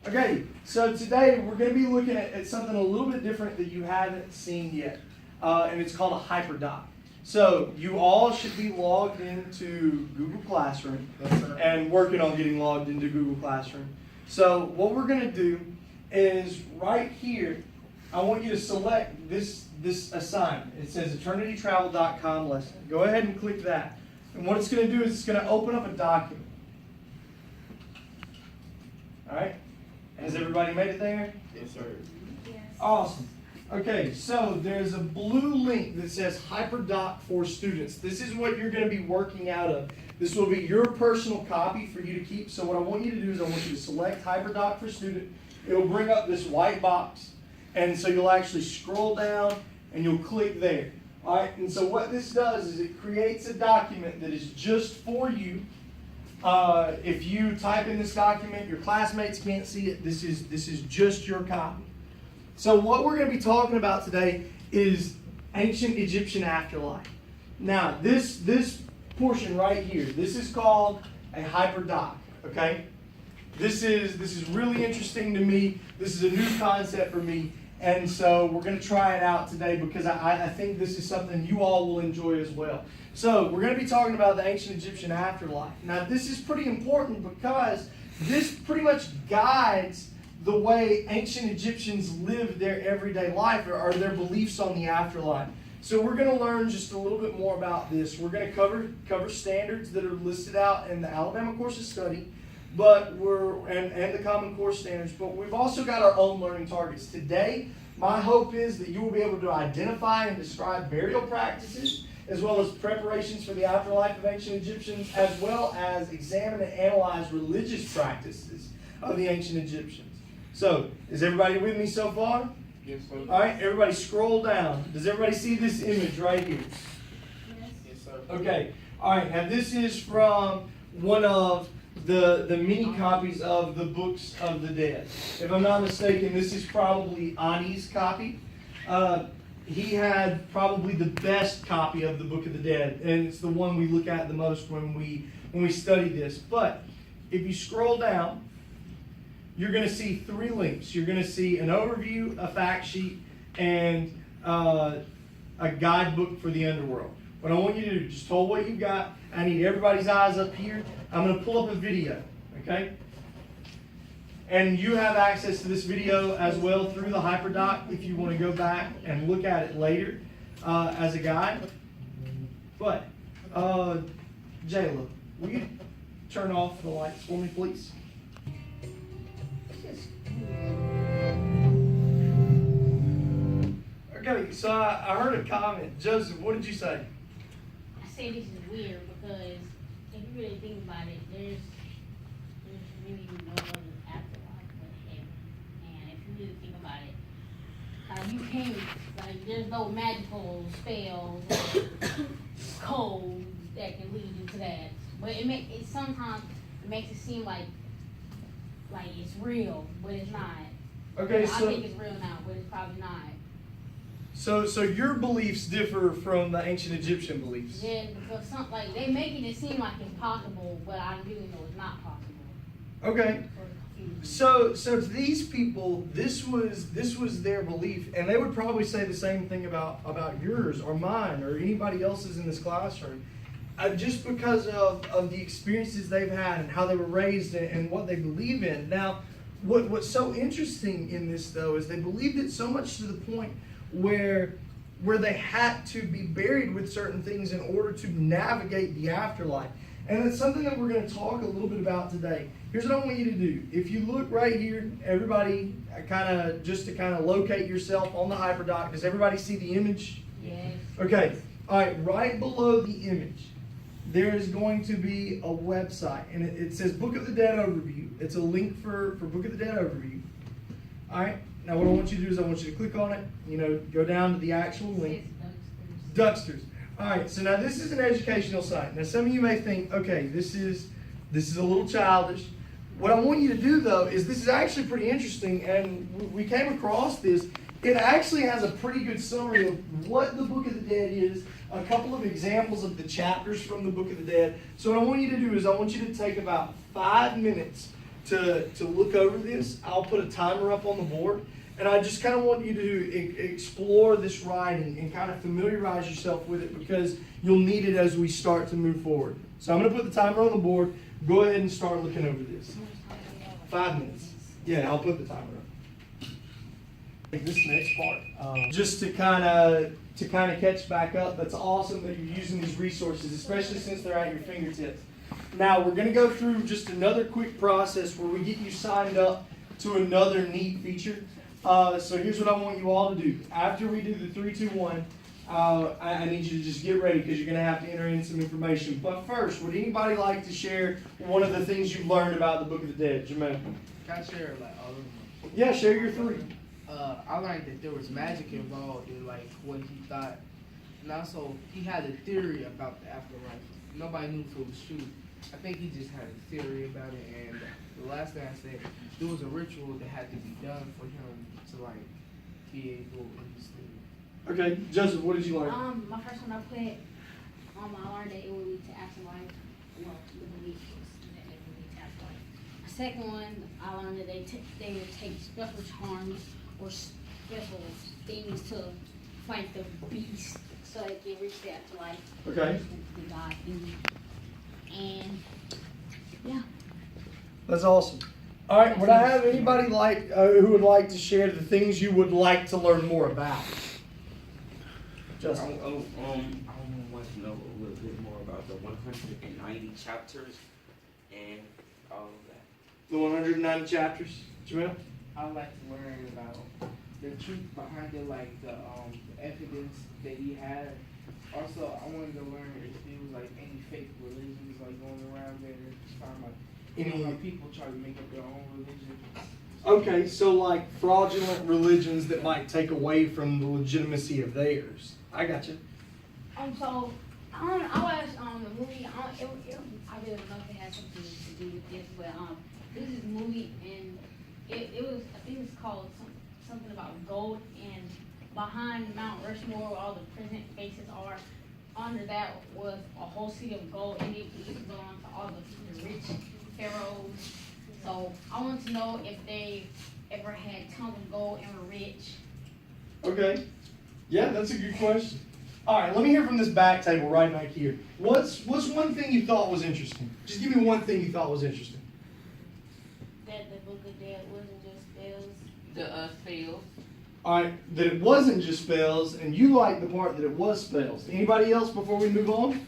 Okay, so today we're going to be looking at something a little bit different that you haven't seen yet, and it's called a hyperdoc. So you all should be logged into Google Classroom and working on getting logged into Google Classroom. So what we're going to do is right here, I want you to select this assignment. It says eternitytravel.com lesson. Go ahead and click that. And what it's going to do is it's going to open up a document. All right? Has everybody made it there? Yes, sir. Yes. Awesome. Okay, so there's a blue link that says HyperDoc for Students. This is what you're going to be working out of. This will be your personal copy for you to keep. So what I want you to do is I want you to select HyperDoc for Student. It'll bring up this white box. And so you'll actually scroll down and you'll click there. All right, and so what this does is it creates a document that is just for you. If you type in this document, your classmates can't see it. This is just your copy. So what we're going to be talking about today is ancient Egyptian afterlife. Now, this portion right here, this is called a hyperdoc. Okay, this is really interesting to me. This is a new concept for me, and so we're going to try it out today because I think this is something you all will enjoy as well. So we're going to be talking about the ancient Egyptian afterlife. Now this is pretty important because this pretty much guides the way ancient Egyptians lived their everyday life or their beliefs on the afterlife. So we're going to learn just a little bit more about this. We're going to cover standards that are listed out in the Alabama Course of Study, but and the Common Core standards, but we've also got our own learning targets. Today, my hope is that you will be able to identify and describe burial practices, as well as preparations for the afterlife of ancient Egyptians, as well as examine and analyze religious practices of the ancient Egyptians. So, is everybody with me so far? Yes, sir. All right, everybody scroll down. Does everybody see this image right here? Yes, sir. Okay, all right, now this is from one of the many copies of the Books of the Dead. If I'm not mistaken, this is probably Ani's copy. He had probably the best copy of the Book of the Dead, and it's the one we look at the most when we study this. But if you scroll down, you're going to see three links. You're going to see an overview, a fact sheet, and a guidebook for the underworld. What I want you to do, just hold what you've got. I need everybody's eyes up here. I'm going to pull up a video, okay? And you have access to this video as well through the hyperdoc if you want to go back and look at it later as a guide. But, Jayla, will you turn off the lights for me, please? Okay, so I heard a comment. Joseph, what did you say? I say this is weird because if you really think about it, there's really no other afterlife but heaven. And if you really think about it, you can't, there's no magical spells or codes that can lead you to that. But it sometimes makes it seem like it's real, but it's not. Okay, I so think it's real now, but it's probably not. So your beliefs differ from the ancient Egyptian beliefs. Yeah, because they making it seem like it's possible, but I really know it's not possible. Okay. So to these people, this was their belief, and they would probably say the same thing about yours or mine or anybody else's in this classroom, just because of the experiences they've had and how they were raised and what they believe in. Now, what's so interesting in this though is they believed it so much to the point where they had to be buried with certain things in order to navigate the afterlife. And it's something that we're going to talk a little bit about today. Here's what I want you to do. If you look right here, everybody, just to locate yourself on the hyperdoc, does everybody see the image? Yes. Okay. All right. Right below the image, there is going to be a website, and it says Book of the Dead Overview. It's a link for Book of the Dead Overview. All right. Now what I want you to do is I want you to click on it, go down to the actual link. Ducksters. All right, so now this is an educational site. Now some of you may think, okay, this is a little childish. What I want you to do though is this is actually pretty interesting, and we came across this. It actually has a pretty good summary of what the Book of the Dead is, a couple of examples of the chapters from the Book of the Dead. So what I want you to do is I want you to take about 5 minutes to look over this. I'll put a timer up on the board, and I just kind of want you to explore this writing and kind of familiarize yourself with it, because you'll need it as we start to move forward. So I'm going to put the timer on the board. Go ahead and start looking over this. 5 minutes. Yeah, I'll put the timer up. This next part, just to kind of catch back up. That's awesome that you're using these resources, especially since they're at your fingertips. Now we're going to go through just another quick process where we get you signed up to another neat feature. So here's what I want you all to do. After we do the 3, 2, 1, I need you to just get ready, because you're going to have to enter in some information. But first, would anybody like to share one of the things you learned about the Book of the Dead? Jermaine? Can I share like all of them? Yeah, share your 3. I learned that there was magic involved in like what he thought, and also he had a theory about the afterlife. Nobody knew if it was true. I think he just had a theory about it. And the last thing I said, there was a ritual that had to be done for him to like be able to understand. Okay, Joseph, what did you learn? My first one I put, I learned that it would lead to afterlife. Well, the belief was that it would lead to afterlife. My second one, I learned that they would take special charms or special things to fight the beast, so they can reach the afterlife. Okay. The God thing. And yeah. That's awesome. All right, would I have anybody who would like to share the things you would like to learn more about? Justin. I want to know a little bit more about the 190 chapters and all of that. The 190 chapters, Jamil? I would like to learn about the truth behind it, like the evidence that he had. Also, I wanted to learn if there was like any fake religions like going around there, just talking about how people try to make up their own religion. Okay, so like fraudulent religions that might take away from the legitimacy of theirs. I got you. So I watched the movie. I really don't know if it has something to do with this, but this is a movie, and it was, I think it's called something about gold, and behind Mount Rushmore where all the present faces are, under that was a whole city of gold, and it used to belong to all the rich pharaohs. So I want to know if they ever had tons of gold and were rich. Okay. Yeah, that's a good question. All right, let me hear from this back table right back here. What's one thing you thought was interesting? Just give me one thing you thought was interesting. That the Book of Dead wasn't just spells. The spells. All right, that it wasn't just spells, and you like the part that it was spells. Anybody else before we move on?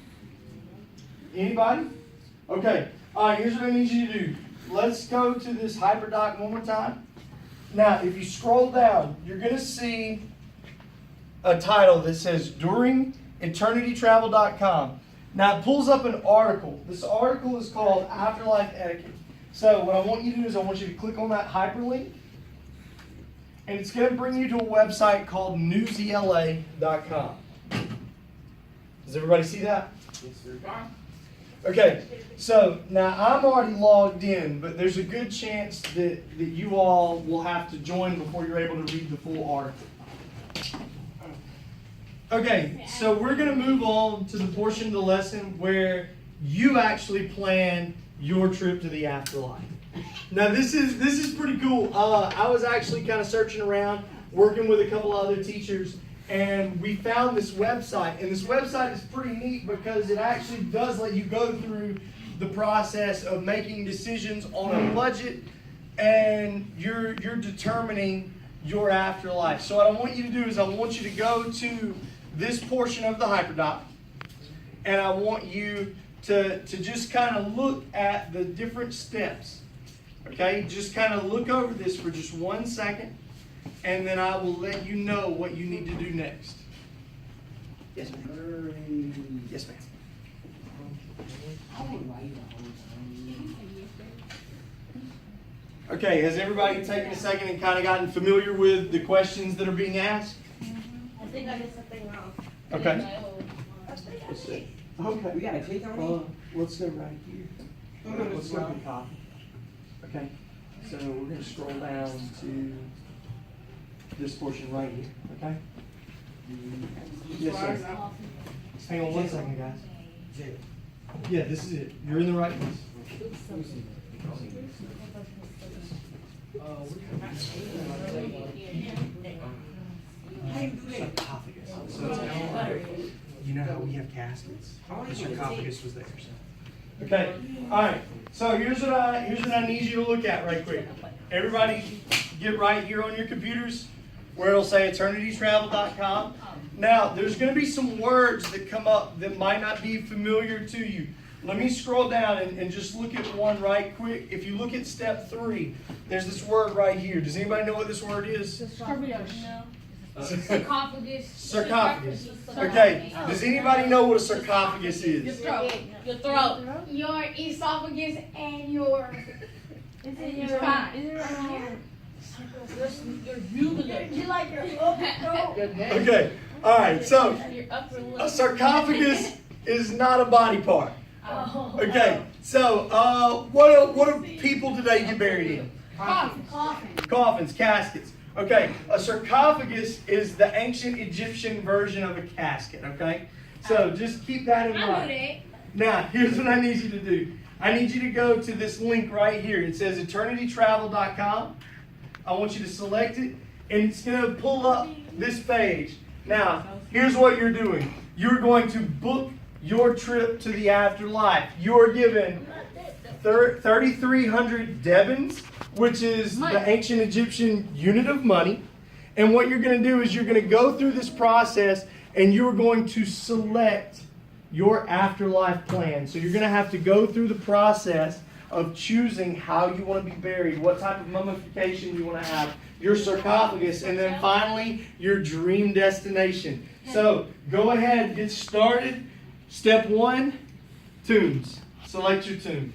Anybody? Okay. All right, here's what I need you to do. Let's go to this hyperdoc one more time. Now, if you scroll down, you're going to see a title that says During EternityTravel.com. Now, it pulls up an article. This article is called Afterlife Etiquette. So what I want you to do is I want you to click on that hyperlink, and it's going to bring you to a website called newsela.com. Does everybody see that? Yes, sir. Okay, so now I'm already logged in, but there's a good chance that you all will have to join before you're able to read the full article. Okay, so we're going to move on to the portion of the lesson where you actually plan your trip to the afterlife. Now this is pretty cool. I was actually kind of searching around, working with a couple other teachers, and we found this website. And this website is pretty neat because it actually does let you go through the process of making decisions on a budget, and you're determining your afterlife. So what I want you to do is I want you to go to this portion of the hyperdoc, and I want you to just kind of look at the different steps. Okay, just kind of look over this for just 1 second, and then I will let you know what you need to do next. Yes, ma'am. Yes, ma'am. Okay, has everybody taken a second and kind of gotten familiar with the questions that are being asked? I think I did something wrong. Okay. We gotta click on it? Let's go right here. Let's go to the copy. Okay, so we're going to scroll down to this portion right here, okay? Yes, sir. Hang on 1 second, guys. Yeah, this is it. You're in the right place. Sarcophagus. So it's kind of like, you know how we have caskets? The sarcophagus was theirs. Okay, alright, so here's what I need you to look at right quick. Everybody get right here on your computers where it'll say eternitytravel.com. Now, there's going to be some words that come up that might not be familiar to you. Let me scroll down and just look at one right quick. If you look at step 3, there's this word right here. Does anybody know what this word is? Sarcophagus. Sarcophagus. Okay, does anybody know what a sarcophagus is? Your throat. Your esophagus and your. It's in your spine. You like your throat. Okay, alright, so Your upper lip. a sarcophagus is not a body part. Oh. Okay, so what do people today get buried in? Coffin. Coffins, caskets. Okay, a sarcophagus is the ancient Egyptian version of a casket, okay? So just keep that in I mind. knew that. Now, here's what I need you to do. I need you to go to this link right here. It says eternitytravel.com. I want you to select it, and it's going to pull up this page. Now, here's what you're doing. You're going to book your trip to the afterlife. You are given 3,300 devins, which is the ancient Egyptian unit of money. And what you're going to do is you're going to go through this process, and you're going to select your afterlife plan. So you're going to have to go through the process of choosing how you want to be buried, what type of mummification you want to have, your sarcophagus, and then finally your dream destination. So go ahead, get started. Step 1, tombs. Select your tomb.